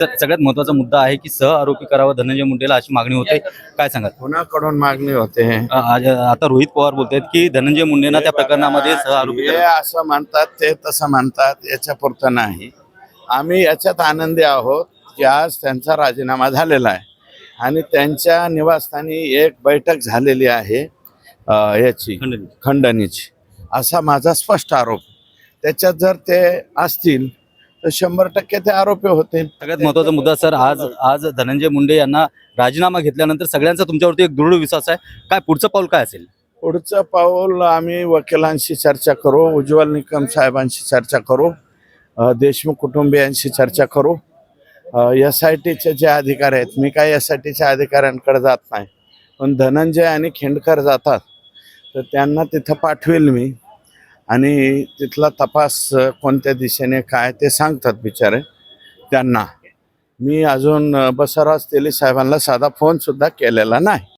तर सगळ्यात महत्त्वाचा मुद्दा आहे की सह आरोपी करावा धनंजय मुंडेला अशी मागणी होते. काय सांगाल? कोणाकडून मागणी होते आता रोहित पवार बोलतायत की धनंजय मुंडेंना त्या प्रकरणामध्ये सह आरोपी हे करावं. असं म्हणतात ते तसं म्हणतात याच्यापुरतं नाही. आम्ही याच्यात आनंदी आहोत की आज त्यांचा राजीनामा झालेला आहे आणि त्यांच्या निवासस्थानी एक बैठक झालेली आहे याची खंडणी. खंडणीची, असा माझा स्पष्ट आरोप. त्याच्यात जर ते असतील तर 100% ते आरोपी होतील. सगळ्यात महत्त्वाचा मुद्दा सर, आज आज धनंजय मुंडे यांना राजीनामा घेतल्यानंतर सगळ्यांचा तुमच्यावरती एक दृढ विश्वास आहे. काय पुढचं पाऊल काय असेल? पुढचं पाऊल आम्ही वकिलांशी चर्चा करू, उज्ज्वल निकम साहेबांशी चर्चा करू, देशमुख कुटुंबियांशी चर्चा करू. SITचे जे अधिकारी आहेत, मी काही SITच्या अधिकाऱ्यांकडे जात नाही, पण धनंजय आणि खेंडकर जातात, तर त्यांना तिथं पाठवेल मी आणि तिथला तपास कोणत्या दिशेने काय ते सांगतात बिचारे त्यांना. मी अजून बसवराज तेली साहेबांना साधा फोन सुद्धा केलेला नाही.